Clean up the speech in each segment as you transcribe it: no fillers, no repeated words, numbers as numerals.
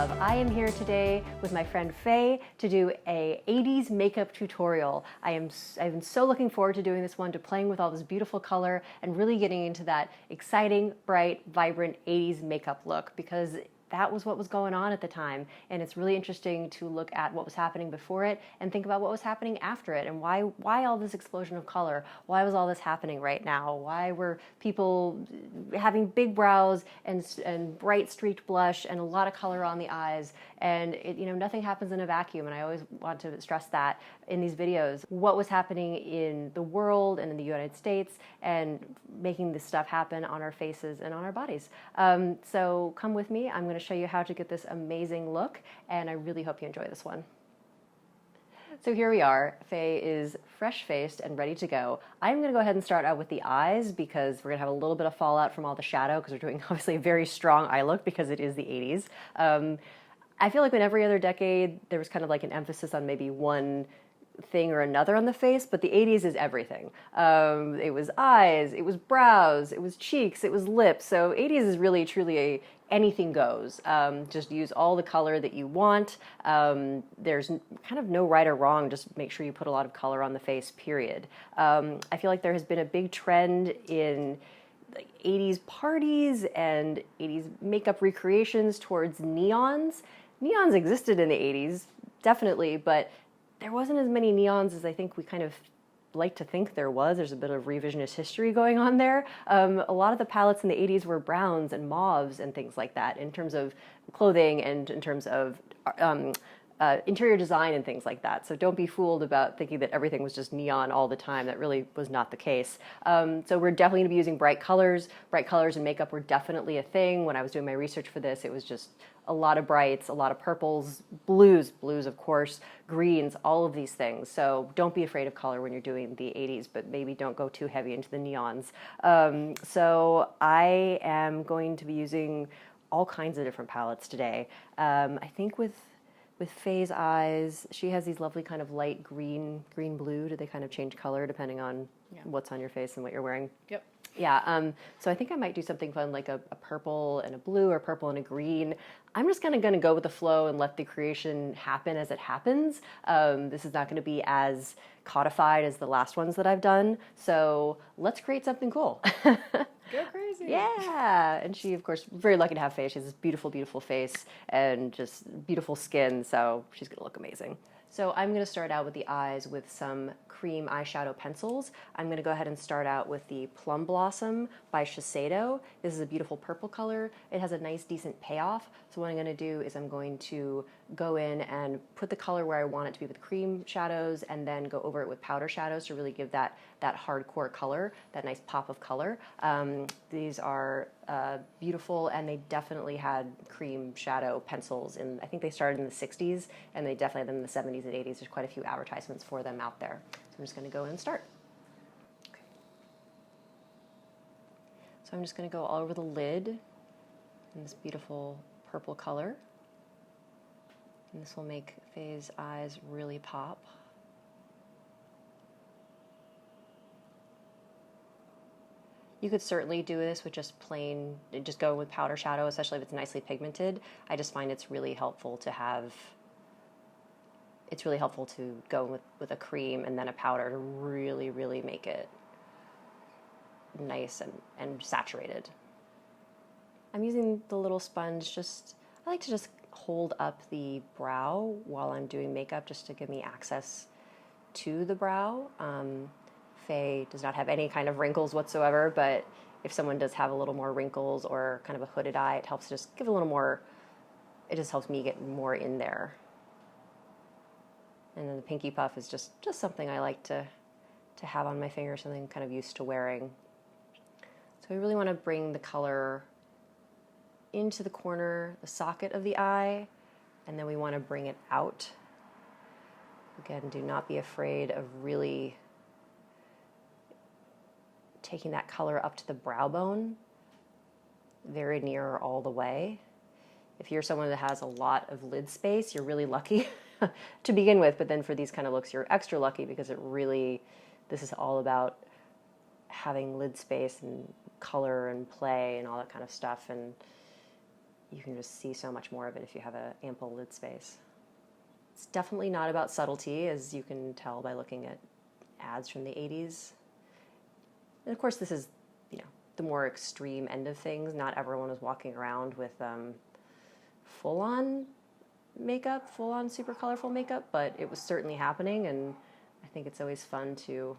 love. I am here today with my friend Faye to do a 80s makeup tutorial. I've been so looking forward to doing this one, to playing with all this beautiful color and really getting into that exciting, bright, vibrant 80s makeup look, because that was what was going on at the time, and it's really interesting to look at what was happening before it and think about what was happening after it, and why all this explosion of color. Why was all this happening right now? Why were people having big brows and bright streaked blush and a lot of color on the eyes? And nothing happens in a vacuum, and I always want to stress that in these videos. What was happening in the world and in the United States, and making this stuff happen on our faces and on our bodies. So come with me. I'm going to show you how to get this amazing look, and I really hope you enjoy this one. So here we are. Faye is fresh-faced and ready to go. I'm going to go ahead and start out with the eyes, because we're going to have a little bit of fallout from all the shadow, because we're doing obviously a very strong eye look because it is the 80s. I feel like in every other decade there was kind of like an emphasis on maybe one thing or another on the face, but the 80s is everything. It was eyes, it was brows, it was cheeks, it was lips. So 80s is really truly anything goes. Just use all the color that you want. There's kind of no right or wrong, just make sure you put a lot of color on the face, period. I feel like there has been a big trend in 80s parties and 80s makeup recreations towards neons. Neons existed in the 80s, definitely, but there wasn't as many neons as I think we kind of like to think there was. There's a bit of revisionist history going on there. A lot of the palettes in the 80s were browns and mauves and things like that, in terms of clothing and in terms of interior design and things like that. So don't be fooled about thinking that everything was just neon all the time. That really was not the case. So we're definitely going to be using bright colors. Bright colors in makeup were definitely a thing. When I was doing my research for this, it was just a lot of brights, a lot of purples, blues of course, greens, all of these things. So don't be afraid of color when you're doing the 80s, but maybe don't go too heavy into the neons. So I am going to be using all kinds of different palettes today. I think with Faye's eyes, she has these lovely kind of light green blue. Do they kind of change color depending on what's on your face and what you're wearing? Yep. Yeah, so I think I might do something fun like a purple and a blue, or purple and a green. I'm just kind of going to go with the flow and let the creation happen as it happens. This is not going to be as codified as the last ones that I've done, so let's create something cool. Go crazy. Yeah, and she, of course, very lucky to have Faye. She has this beautiful, beautiful face and just beautiful skin, so she's going to look amazing. So I'm going to start out with the eyes with some cream eyeshadow pencils. I'm going to go ahead and start out with the Plum Blossom by Shiseido. This is a beautiful purple color. It has a nice, decent payoff. So what I'm going to do is I'm going to go in and put the color where I want it to be with cream shadows, and then go over it with powder shadows to really give that hardcore color, that nice pop of color. These are beautiful, and they definitely had cream shadow pencils I think they started in the 60s, and they definitely had them in the 70s and 80s. There's quite a few advertisements for them out there. So I'm just going to go in and start. Okay. So I'm just going to go all over the lid in this beautiful purple color. And this will make Faye's eyes really pop. You could certainly do this with just go with powder shadow, especially if it's nicely pigmented. I just find it's really helpful to go with a cream and then a powder to really, really make it nice and saturated. I'm using the little sponge, I like to just hold up the brow while I'm doing makeup, just to give me access to the brow. Faye does not have any kind of wrinkles whatsoever, but if someone does have a little more wrinkles or kind of a hooded eye, it helps just give a little more, it just helps me get more in there. And then the pinky puff is just something I like to have on my finger, something I'm kind of used to wearing. So we really want to bring the color into the corner, the socket of the eye, and then we want to bring it out. Again, do not be afraid of really taking that color up to the brow bone, very near or all the way. If you're someone that has a lot of lid space, you're really lucky to begin with, but then for these kind of looks, you're extra lucky, because this is all about having lid space and color and play and all that kind of stuff. And you can just see so much more of it if you have an ample lid space. It's definitely not about subtlety, as you can tell by looking at ads from the 80s. And of course, this is, you know, the more extreme end of things. Not everyone is walking around with full-on makeup, full-on super colorful makeup, but it was certainly happening, and I think it's always fun to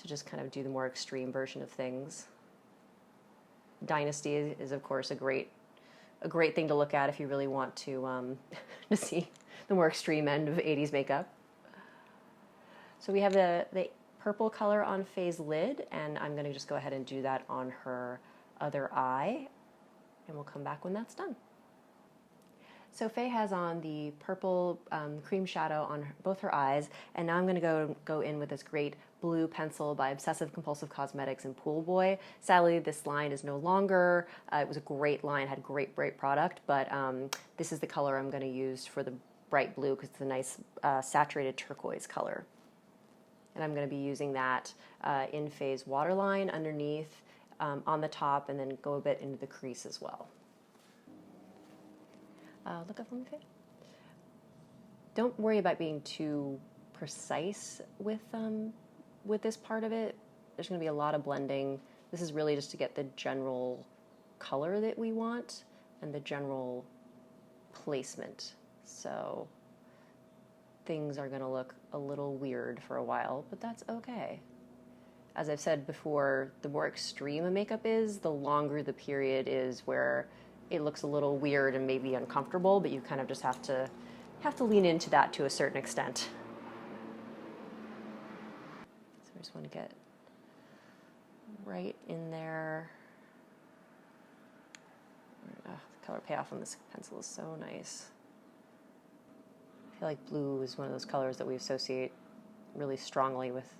just kind of do the more extreme version of things. Dynasty is of course a great thing to look at if you really want to to see the more extreme end of 80s makeup. So we have the purple color on Faye's lid, and I'm going to just go ahead and do that on her other eye, and we'll come back when that's done. So Faye has on the purple cream shadow on both her eyes, and now I'm going to go in with this great blue pencil by Obsessive Compulsive Cosmetics in Pool Boy. Sadly, this line is no longer. It was a great line, had great product, but this is the color I'm going to use for the bright blue because it's a nice saturated turquoise color. And I'm going to be using that in Faye's waterline underneath, on the top, and then go a bit into the crease as well. Look up on the Faye. Don't worry about being too precise with this part of it. There's going to be a lot of blending. This is really just to get the general color that we want and the general placement. So things are going to look a little weird for a while, but that's okay. As I've said before, the more extreme a makeup is, the longer the period is where it looks a little weird and maybe uncomfortable, but you kind of just have to lean into that to a certain extent. So I just want to get right in there. The color payoff on this pencil is so nice. I feel like blue is one of those colors that we associate really strongly with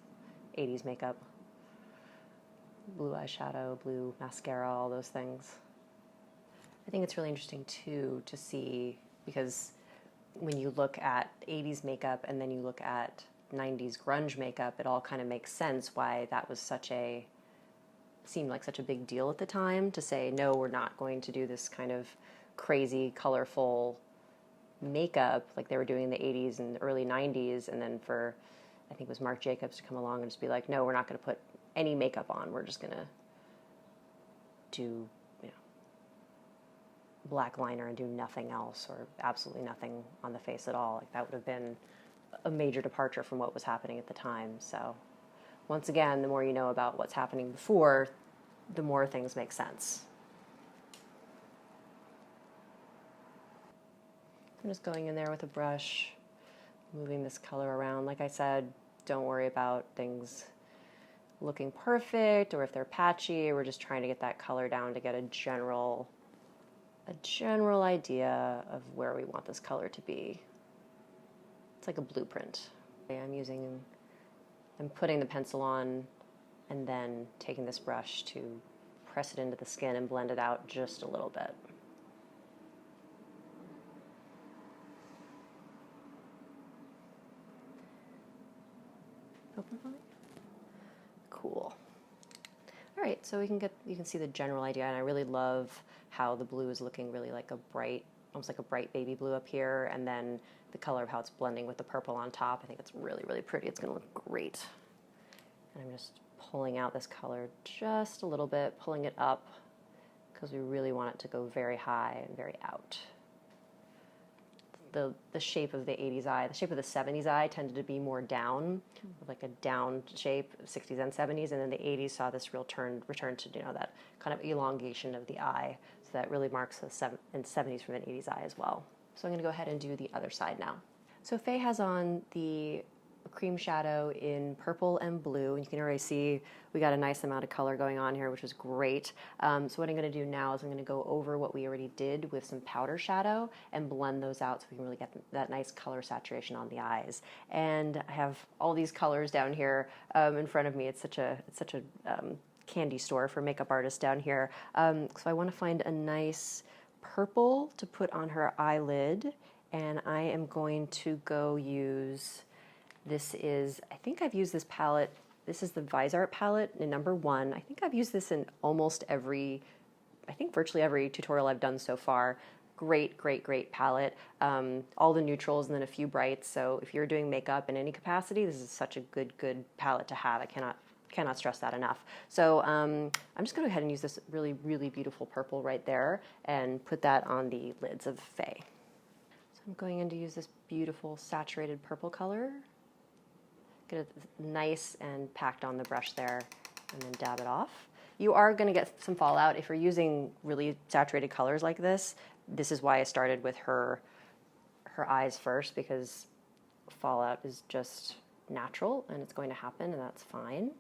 80s makeup. Blue eyeshadow, blue mascara, all those things. I think it's really interesting too to see, because when you look at 80s makeup and then you look at 90s grunge makeup, it all kind of makes sense why that was seemed like such a big deal at the time, to say, no, we're not going to do this kind of crazy, colorful makeup like they were doing in the 80s and early 90s, and then for, I think it was Marc Jacobs to come along and just be like, no, we're not going to put any makeup on. We're just going to do black liner and do nothing else, or absolutely nothing on the face at all. Like, that would have been a major departure from what was happening at the time. So once again, the more you know about what's happening before, the more things make sense. I'm just going in there with a brush, moving this color around. Like I said, don't worry about things looking perfect or if they're patchy. We're just trying to get that color down to get a general idea of where we want this color to be. It's like a blueprint. I'm putting the pencil on and then taking this brush to press it into the skin and blend it out just a little bit. Open for me? Cool. All right, so you can see the general idea, and I really love how the blue is looking really like almost like a bright baby blue up here, and then the color of how it's blending with the purple on top. I think it's really pretty. It's going to look great. And I'm just pulling out this color just a little bit, pulling it up, because we really want it to go very high and very out. The shape of the 80s eye, the shape of the 70s eye tended to be more down, like a down shape, 60s and 70s, and then the 80s saw this real return to that kind of elongation of the eye. So that really marks the 70s from an 80s eye as well. So I'm going to go ahead and do the other side now. So Faye has on the cream shadow in purple and blue, and you can already see we got a nice amount of color going on here, which is great. So what I'm going to do now is I'm going to go over what we already did with some powder shadow and blend those out so we can really get that nice color saturation on the eyes. And I have all these colors down here in front of me. It's such a candy store for makeup artists down here. So I want to find a nice purple to put on her eyelid, and I am going to go use, I think I've used this palette. This is the Viseart palette in number 1. I think I've used this in almost every I think virtually every tutorial I've done so far. Great, great, great palette. All the neutrals and then a few brights. So if you're doing makeup in any capacity, this is such a good palette to have. I cannot stress that enough. So I'm just going to go ahead and use this really, really beautiful purple right there and put that on the lids of Faye. So I'm going in to use this beautiful saturated purple color. Get it nice and packed on the brush there and then dab it off. You are going to get some fallout if you're using really saturated colors like this. This is why I started with her eyes first, because fallout is just natural and it's going to happen, and that's fine.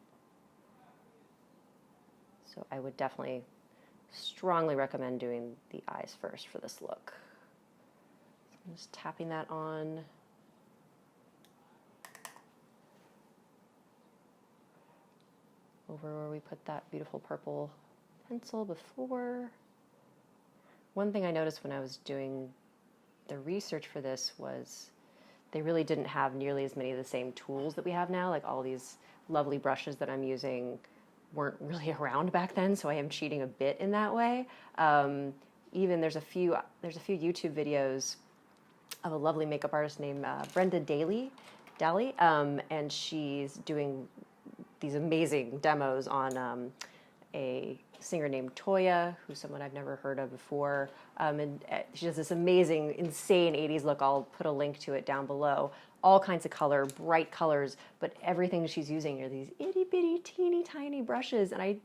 So I would definitely strongly recommend doing the eyes first for this look. So I'm just tapping that on. Over where we put that beautiful purple pencil before. One thing I noticed when I was doing the research for this was they really didn't have nearly as many of the same tools that we have now. Like all these lovely brushes that I'm using weren't really around back then, so I am cheating a bit in that way. Even there's a few YouTube videos of a lovely makeup artist named Brenda Daly, and she's doing these amazing demos on a singer named Toya, who's someone I've never heard of before, and she does this amazing, insane 80s look. I'll put a link to it down below. All kinds of color, bright colors, but everything she's using are these itty bitty, teeny tiny brushes, and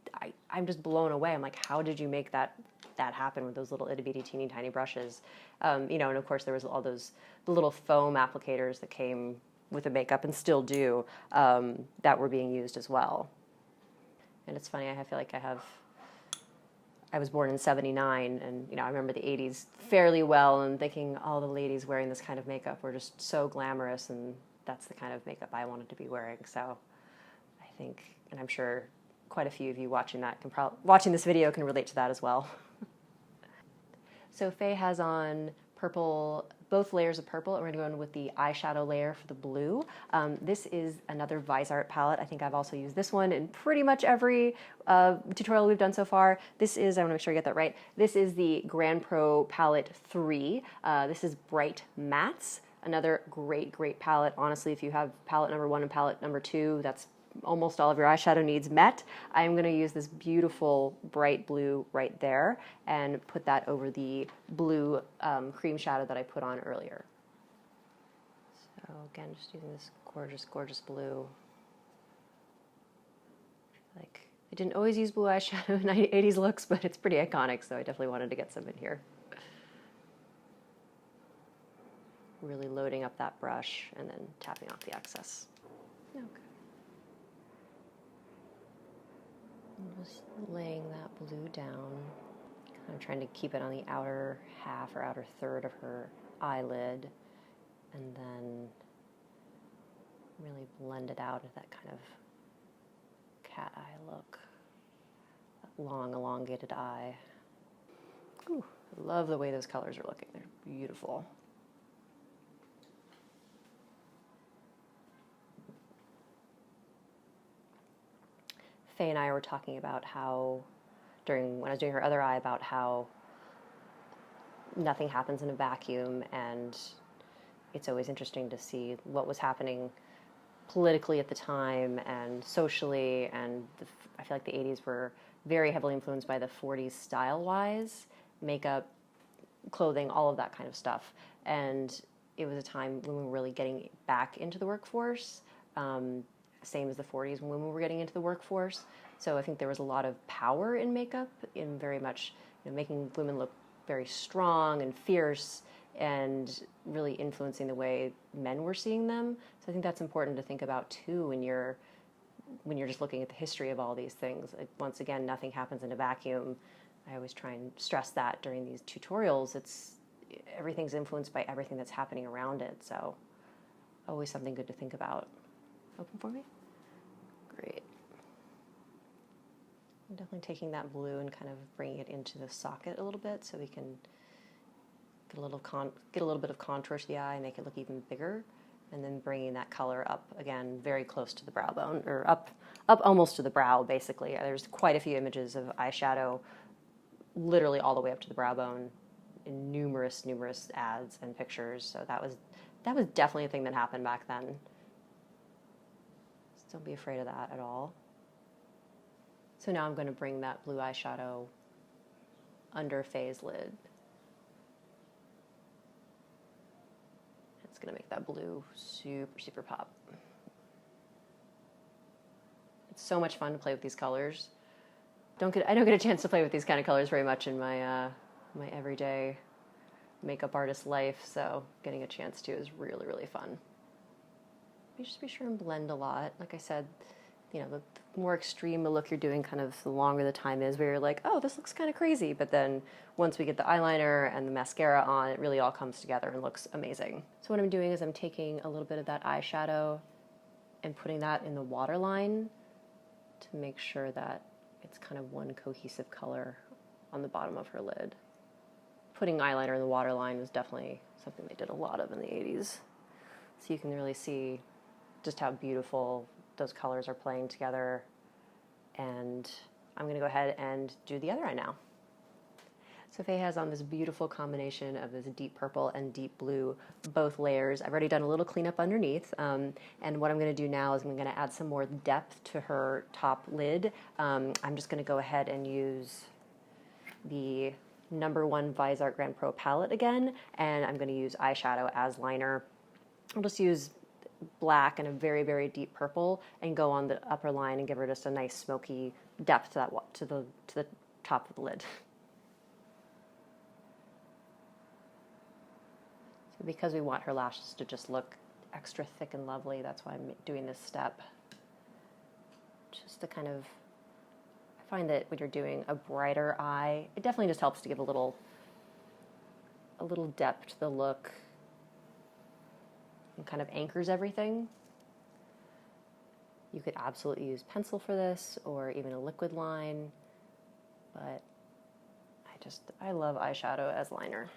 I'm just blown away. I'm like, how did you make that happen with those little itty bitty, teeny tiny brushes? You know, and of course there was all those the little foam applicators that came with the makeup and still do, that were being used as well. And it's funny, I feel like I was born in '79, and you know, I remember the 80s fairly well, and thinking all the ladies wearing this kind of makeup were just so glamorous, and that's the kind of makeup I wanted to be wearing. So I think, and I'm sure quite a few of you watching this video can relate to that as well. So Faye has on purple, both layers of purple, and we're going to go in with the eyeshadow layer for the blue. This is another Viseart palette. I think I've also used this one in pretty much every tutorial we've done so far. This is, I want to make sure I get that right, this is the Grand Pro Palette 3. This is Bright Mattes, another great, great palette. Honestly, if you have palette number 1 and palette number 2, that's almost all of your eyeshadow needs met. I'm going to use this beautiful bright blue right there and put that over the blue cream shadow that I put on earlier. So again, just using this gorgeous, gorgeous blue. Like, I didn't always use blue eyeshadow in 80s looks, but it's pretty iconic, so I definitely wanted to get some in here. Really loading up that brush and then tapping off the excess. Okay. Just laying that blue down. I'm trying to keep it on the outer half or outer third of her eyelid, and then really blend it out with that kind of cat eye look. That long, elongated eye. Ooh, I love the way those colors are looking. They're beautiful. Faye and I were talking about how, when I was doing her other eye, about how nothing happens in a vacuum, and it's always interesting to see what was happening politically at the time and socially, and I feel like the 80s were very heavily influenced by the 40s style-wise, makeup, clothing, all of that kind of stuff. And it was a time when we were really getting back into the workforce. Same as the 40s when women were getting into the workforce. So I think there was a lot of power in makeup, in very much, you know, making women look very strong and fierce, and really influencing the way men were seeing them. So I think that's important to think about too when you're just looking at the history of all these things. Once again, nothing happens in a vacuum. I always try and stress that during these tutorials. Everything's influenced by everything that's happening around it. So always something good to think about. Open for me? Great. I'm definitely taking that blue and kind of bringing it into the socket a little bit so we can get a little bit of contour to the eye, make it look even bigger, and then bringing that color up again very close to the brow bone, or up almost to the brow basically. There's quite a few images of eyeshadow literally all the way up to the brow bone in numerous ads and pictures. So that was definitely a thing that happened back then. So don't be afraid of that at all. So now I'm going to bring that blue eyeshadow under Faye's lid. It's going to make that blue super pop. It's so much fun to play with these colors. I don't get a chance to play with these kind of colors very much in my my everyday makeup artist life, so getting a chance to is really fun. You just be sure and blend a lot. Like I said, you know, the more extreme the look you're doing, kind of the longer the time is where you're like, oh, this looks kind of crazy. But then once we get the eyeliner and the mascara on, it really all comes together and looks amazing. So what I'm doing is I'm taking a little bit of that eyeshadow and putting that in the waterline to make sure that it's kind of one cohesive color on the bottom of her lid. Putting eyeliner in the waterline was definitely something they did a lot of in the 80s. So you can really see just how beautiful those colors are playing together. And I'm going to go ahead and do the other eye now. So Faye has on this beautiful combination of this deep purple and deep blue, both layers. I've already done a little cleanup underneath. And what I'm going to do now is I'm going to add some more depth to her top lid. I'm just going to go ahead and use the #1 Viseart Grand Pro palette again, and I'm going to use eyeshadow as liner. I'll just use black and a very deep purple and go on the upper line and give her just a nice smoky depth to the top of the lid. So because we want her lashes to just look extra thick and lovely, that's why I'm doing this step. Just to kind of, I find that when you're doing a brighter eye, it definitely just helps to give a little depth to the look and kind of anchors everything. You could absolutely use pencil for this or even a liquid line, but I love eyeshadow as liner.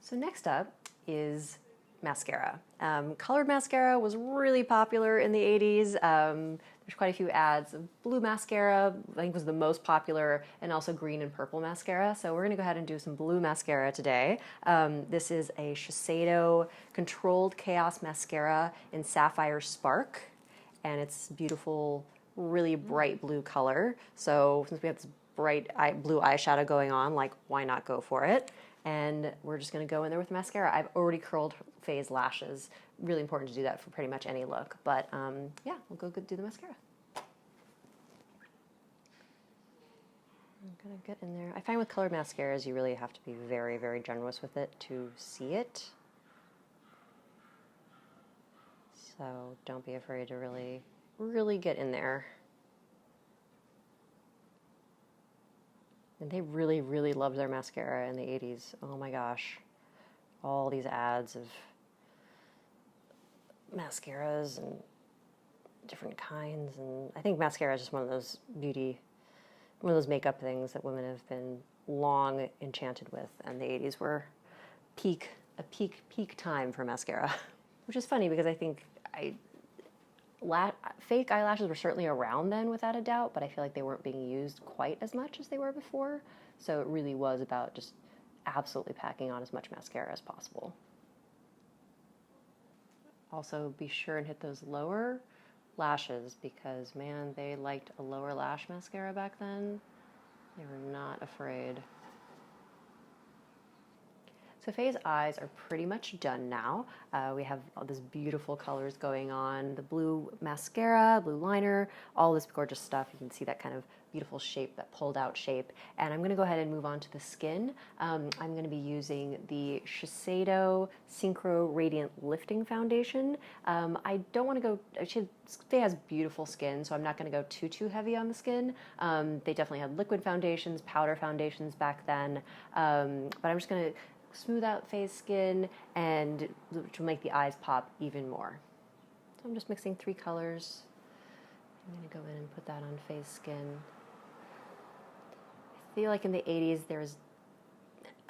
So next up is mascara. Colored mascara was really popular in the 80s. There's quite a few ads of blue mascara, I think was the most popular, and also green and purple mascara. So we're going to go ahead and do some blue mascara today. This is a Shiseido Controlled Chaos Mascara in Sapphire Spark, and it's beautiful, really bright blue color. So since we have this bright blue eyeshadow going on, like, why not go for it? And we're just going to go in there with mascara. I've already curled Faye's lashes. Really important to do that for pretty much any look. But yeah, we'll go do the mascara. I'm going to get in there. I find with colored mascaras, you really have to be very generous with it to see it. So don't be afraid to really get in there. And they really loved their mascara in the 80s. Oh my gosh. All these ads of mascaras and different kinds. And I think mascara is just one of those makeup things that women have been long enchanted with. And the 80s were a peak time for mascara. Which is funny because I think fake eyelashes were certainly around then without a doubt, but I feel like they weren't being used quite as much as they were before. So it really was about just absolutely packing on as much mascara as possible. Also be sure and hit those lower lashes because, man, they liked a lower lash mascara back then. They were not afraid. So Faye's eyes are pretty much done now. We have all these beautiful colors going on. The blue mascara, blue liner, all this gorgeous stuff. You can see that kind of beautiful shape, that pulled out shape. And I'm gonna go ahead and move on to the skin. I'm gonna be using the Shiseido Synchro Radiant Lifting Foundation. I don't wanna go, Faye has beautiful skin, so I'm not gonna go too heavy on the skin. They definitely had liquid foundations, powder foundations back then. But I'm just gonna smooth out Faye's skin and which will make the eyes pop even more. So I'm just mixing 3 colors. I'm going to go in and put that on Faye's skin. I feel like in the 80s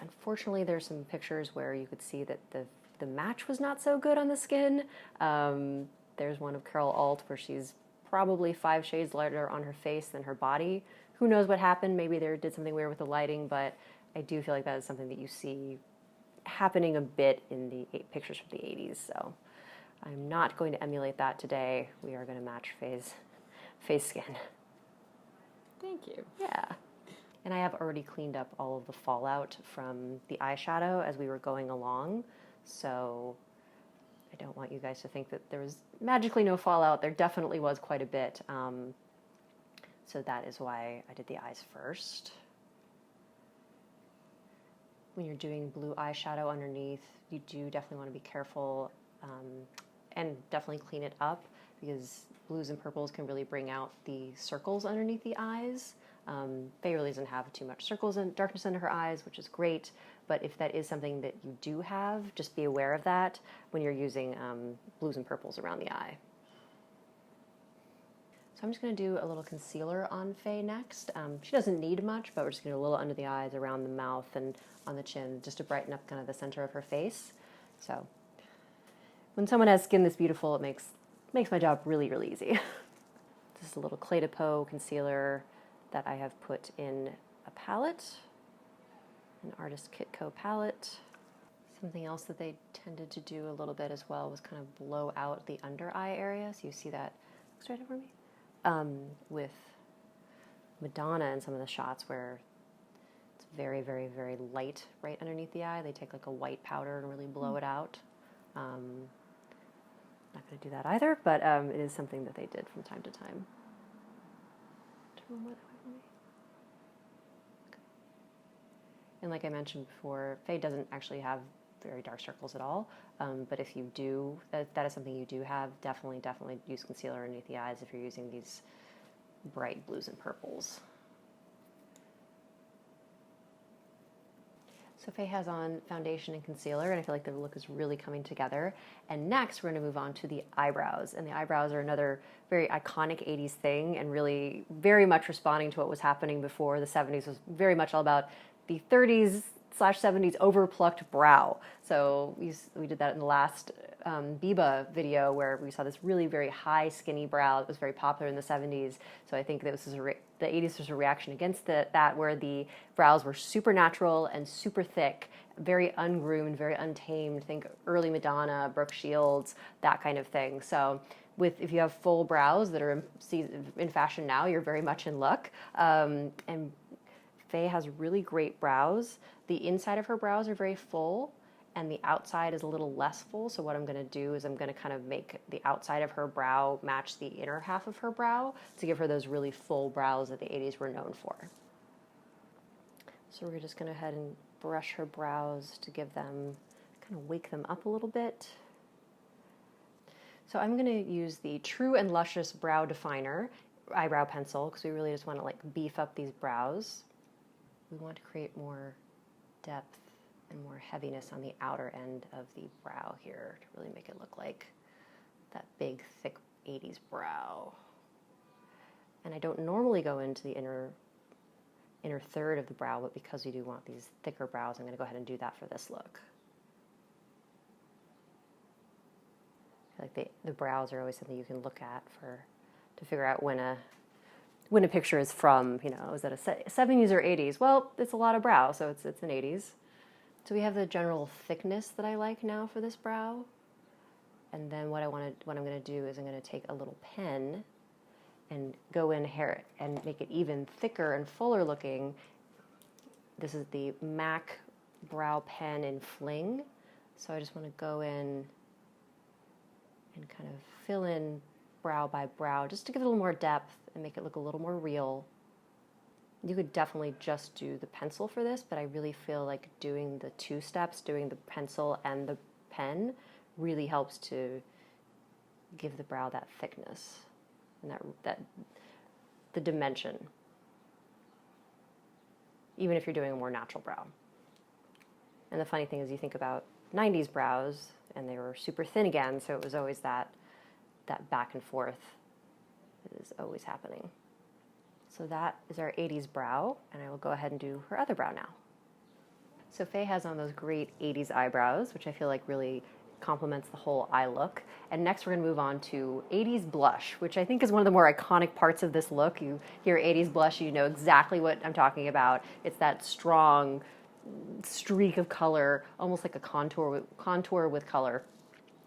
unfortunately there's some pictures where you could see that the match was not so good on the skin. There's one of Carol Alt where she's probably 5 shades lighter on her face than her body. Who knows what happened? Maybe they did something weird with the lighting, but I do feel like that is something that you see happening a bit in the pictures from the 80s. So I'm not going to emulate that today. We are going to match Faye's face skin. Thank you. Yeah. And I have already cleaned up all of the fallout from the eyeshadow as we were going along. So I don't want you guys to think that there was magically no fallout. There definitely was quite a bit. So that is why I did the eyes first. When you're doing blue eyeshadow underneath, you do definitely want to be careful and definitely clean it up, because blues and purples can really bring out the circles underneath the eyes. Faye really doesn't have too much circles and darkness under her eyes, which is great. But if that is something that you do have, just be aware of that when you're using blues and purples around the eye. So I'm just going to do a little concealer on Faye next. She doesn't need much, but we're just going to do a little under the eyes, around the mouth, and on the chin, just to brighten up kind of the center of her face. So when someone has skin this beautiful, it makes my job really, really easy. This is a little Cle de Peau concealer that I have put in a palette, an Artist Kitco palette. Something else that they tended to do a little bit as well was kind of blow out the under eye area. So you see that straight over me with Madonna in some of the shots where it's very, very, very light right underneath the eye. They take like a white powder and really blow it out. Not going to do that either, but it is something that they did from time to time. Turn more that way for me. Okay. And like I mentioned before, Faye doesn't actually have very dark circles at all. But if you do, that is something you do have, definitely use concealer underneath the eyes if you're using these bright blues and purples. So Faye has on foundation and concealer, and I feel like the look is really coming together. And next, we're going to move on to the eyebrows. And the eyebrows are another very iconic 80s thing, and really very much responding to what was happening before. The 70s was very much all about the 30s/70s overplucked brow. So we did that in the last Biba video, where we saw this really very high skinny brow that was very popular in the 70s. So I think that this is the 80s was a reaction against that, where the brows were super natural and super thick, very ungroomed, very untamed. Think early Madonna, Brooke Shields, that kind of thing. So if you have full brows that are in fashion now, you're very much in luck. And Faye has really great brows. The inside of her brows are very full, and the outside is a little less full. So what I'm going to do is I'm going to kind of make the outside of her brow match the inner half of her brow to give her those really full brows that the 80s were known for. So we're just going to go ahead and brush her brows to give them, kind of wake them up a little bit. So I'm going to use the True and Luscious Brow Definer eyebrow pencil, because we really just want to like beef up these brows. We want to create more depth and more heaviness on the outer end of the brow here to really make it look like that big, thick 80s brow. And I don't normally go into the inner third of the brow, but because we do want these thicker brows, I'm going to go ahead and do that for this look. I feel like the brows are always something you can look at to figure out when a picture is from, is that a 70s or 80s? Well, it's a lot of brow, so it's an 80s. So we have the general thickness that I like now for this brow. And then what I'm going to do is I'm going to take a little pen and go in here and make it even thicker and fuller looking. This is the MAC brow pen in Fling. So I just want to go in and kind of fill in brow by brow just to give it a little more depth and make it look a little more real. You could definitely just do the pencil for this, but I really feel like doing the two steps, doing the pencil and the pen, really helps to give the brow that thickness and that the dimension, even if you're doing a more natural brow. And the funny thing is, you think about 90s brows, and they were super thin again, so it was always that back and forth is always happening. So that is our 80s brow, and I will go ahead and do her other brow now. So Faye has on those great 80s eyebrows, which I feel like really complements the whole eye look. And next we're going to move on to 80s blush, which I think is one of the more iconic parts of this look. You hear 80s blush, you know exactly what I'm talking about. It's that strong streak of color, almost like a contour with color.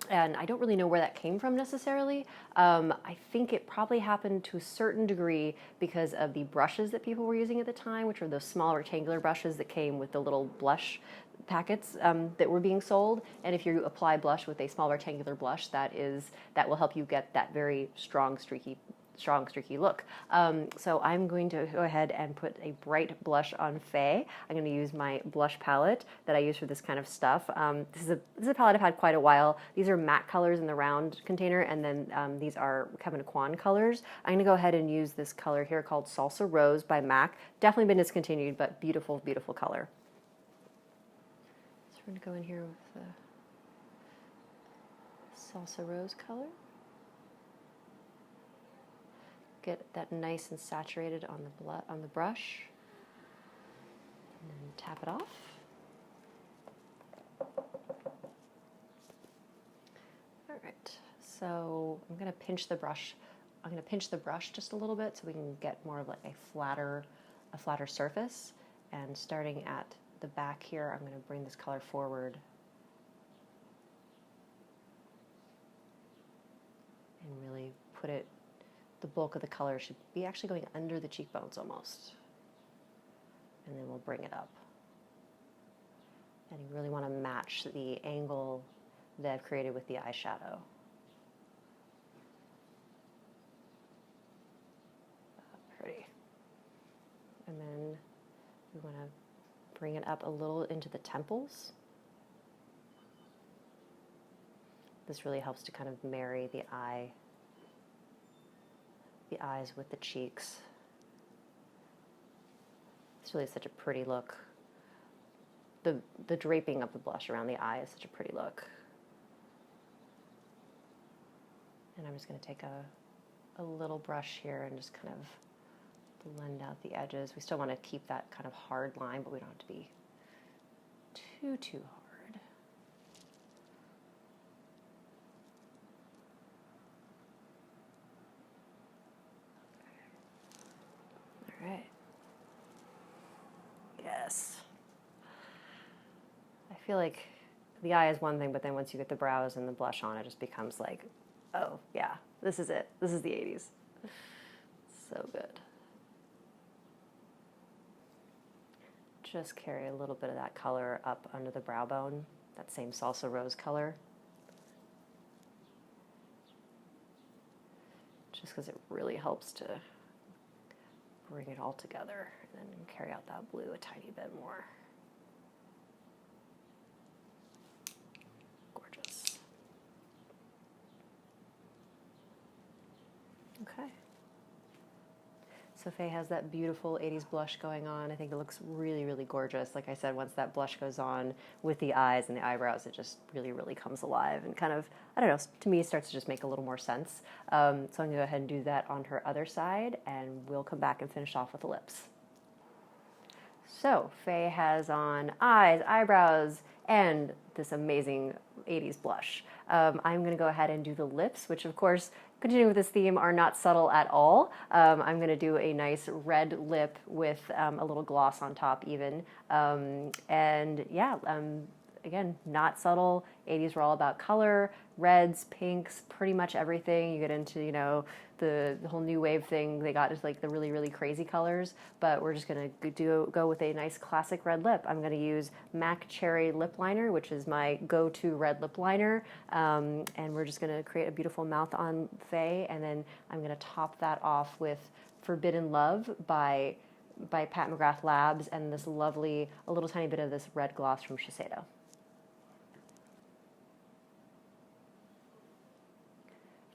And I don't really know where that came from necessarily. I think it probably happened to a certain degree because of the brushes that people were using at the time, which were those small rectangular brushes that came with the little blush packets that were being sold. And if you apply blush with a small rectangular blush, that will help you get that very strong streaky look. So I'm going to go ahead and put a bright blush on Faye. I'm going to use my blush palette that I use for this kind of stuff. This is a palette I've had quite a while. These are matte colors in the round container, and then these are Kevin Kwan colors. I'm going to go ahead and use this color here called Salsa Rose by MAC. Definitely been discontinued, but beautiful, beautiful color. So we're going to go in here with the Salsa Rose color. Get that nice and saturated on the brush, and then tap it off. All right, so I'm going to pinch the brush. I'm going to pinch the brush just a little bit so we can get more of like a flatter surface. And starting at the back here, I'm going to bring this color forward and really put it. The bulk of the color should be actually going under the cheekbones almost. And then we'll bring it up. And you really want to match the angle that I've created with the eyeshadow. Pretty. And then we want to bring it up a little into the temples. This really helps to kind of marry the eyes with the cheeks. It's really such a pretty look. The draping of the blush around the eye is such a pretty look. And I'm just going to take a little brush here and just kind of blend out the edges. We still want to keep that kind of hard line, but we don't have to be too hard. Right. Yes. I feel like the eye is one thing, but then once you get the brows and the blush on, it just becomes like, oh, yeah, this is it. This is the 80s. So good. Just carry a little bit of that color up under the brow bone, that same Salsa Rose color. Just because it really helps to bring it all together, and then carry out that blue a tiny bit more. Gorgeous. Okay. So Faye has that beautiful 80s blush going on. I think it looks really, really gorgeous. Like I said, once that blush goes on with the eyes and the eyebrows, it just really, really comes alive and kind of, I don't know, to me it starts to just make a little more sense. So I'm going to go ahead and do that on her other side, and we'll come back and finish off with the lips. So Faye has on eyes, eyebrows, and this amazing 80s blush. I'm going to go ahead and do the lips, which of course, continuing with this theme, are not subtle at all. I'm going to do a nice red lip with a little gloss on top even. And yeah, again, not subtle. 80s were all about color, reds, pinks, pretty much everything. You get into, you know, the whole new wave thing. They got just like the really, really crazy colors, but we're just going to go with a nice classic red lip. I'm going to use MAC Cherry Lip Liner, which is my go-to red lip liner. And we're just going to create a beautiful mouth on Faye, and then I'm going to top that off with Forbidden Love by Pat McGrath Labs, and this lovely, a little tiny bit of this red gloss from Shiseido.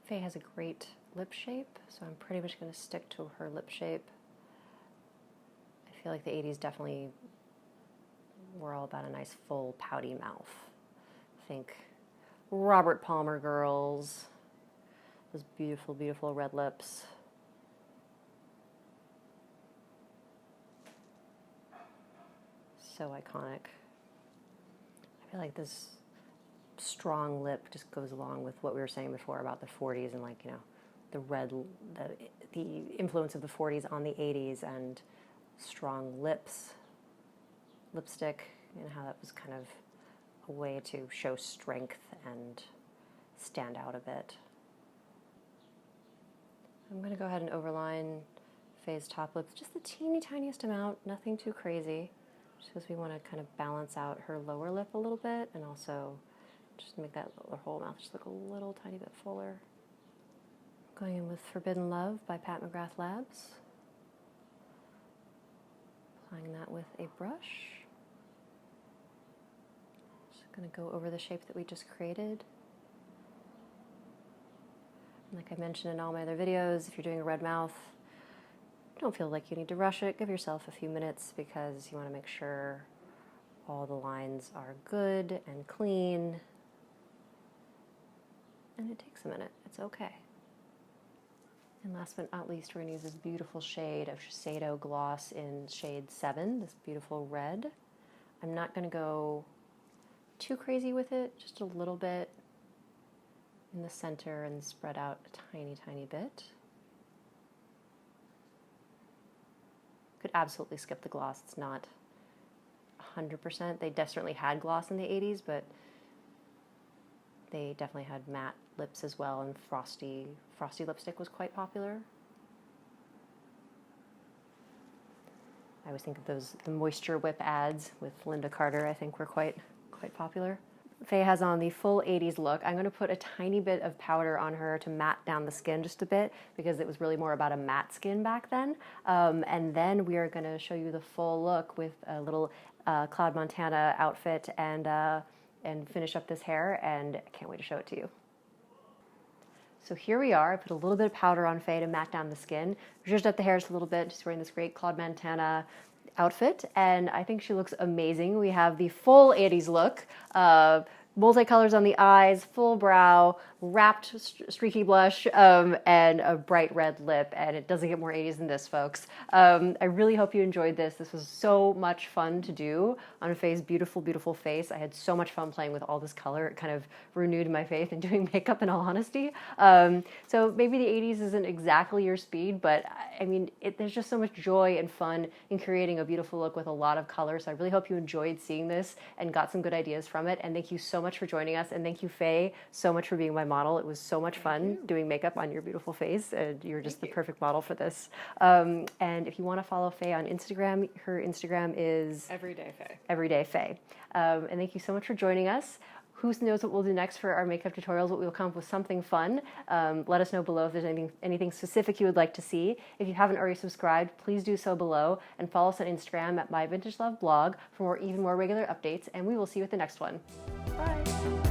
Faye has a great lip shape, so I'm pretty much going to stick to her lip shape. I feel like the 80s definitely were all about a nice full pouty mouth. Think Robert Palmer girls, those beautiful, beautiful red lips. So iconic. I feel like this strong lip just goes along with what we were saying before about the 40s and like, you know, the red, the influence of the 40s on the 80s and strong lips, lipstick, and how that was kind of a way to show strength and stand out a bit. I'm going to go ahead and overline Faye's top lips just the teeny tiniest amount, nothing too crazy, just because we want to kind of balance out her lower lip a little bit and also just make that whole mouth just look a little tiny bit fuller. Going in with Forbidden Love by Pat McGrath Labs. Applying that with a brush. Just going to go over the shape that we just created. Like I mentioned in all my other videos, if you're doing a red mouth, don't feel like you need to rush it. Give yourself a few minutes because you want to make sure all the lines are good and clean. And it takes a minute. It's okay. And last but not least, we're going to use this beautiful shade of Shiseido Gloss in shade 7, this beautiful red. I'm not going to go too crazy with it, just a little bit in the center and spread out a tiny, tiny bit. Could absolutely skip the gloss. It's not 100%. They definitely had gloss in the 80s, but they definitely had matte lips as well, and frosty lipstick was quite popular. I always think of the Moisture Whip ads with Linda Carter, I think were quite popular. Faye has on the full 80s look. I'm going to put a tiny bit of powder on her to matte down the skin just a bit because it was really more about a matte skin back then. And then we are going to show you the full look with a little Cloud Montana outfit and finish up this hair, and I can't wait to show it to you. So here we are. I put a little bit of powder on Faye to matte down the skin. Zhuzhed up the hair just a little bit, just wearing this great Cloud Montana outfit, and I think she looks amazing. We have the full 80s look, multicolors on the eyes, full brow, wrapped streaky blush, and a bright red lip, and it doesn't get more 80s than this, folks. I really hope you enjoyed this. This was so much fun to do on Faye's beautiful, beautiful face. I had so much fun playing with all this color. It kind of renewed my faith in doing makeup, in all honesty. So maybe the 80s isn't exactly your speed, but I mean, there's just so much joy and fun in creating a beautiful look with a lot of color. So I really hope you enjoyed seeing this and got some good ideas from it. And thank you so much for joining us. And thank you, Faye, so much for being my model. It was so much fun doing makeup on your beautiful face. And you're just the perfect model for this. And if you want to follow Faye on Instagram, her Instagram is Everyday Faye. Everyday Faye. And thank you so much for joining us. Who knows what we'll do next for our makeup tutorials, but we'll come up with something fun. Let us know below if there's anything specific you would like to see. If you haven't already subscribed, please do so below, and follow us on Instagram at My Vintage Love Blog for even more regular updates, and we will see you at the next one. Bye.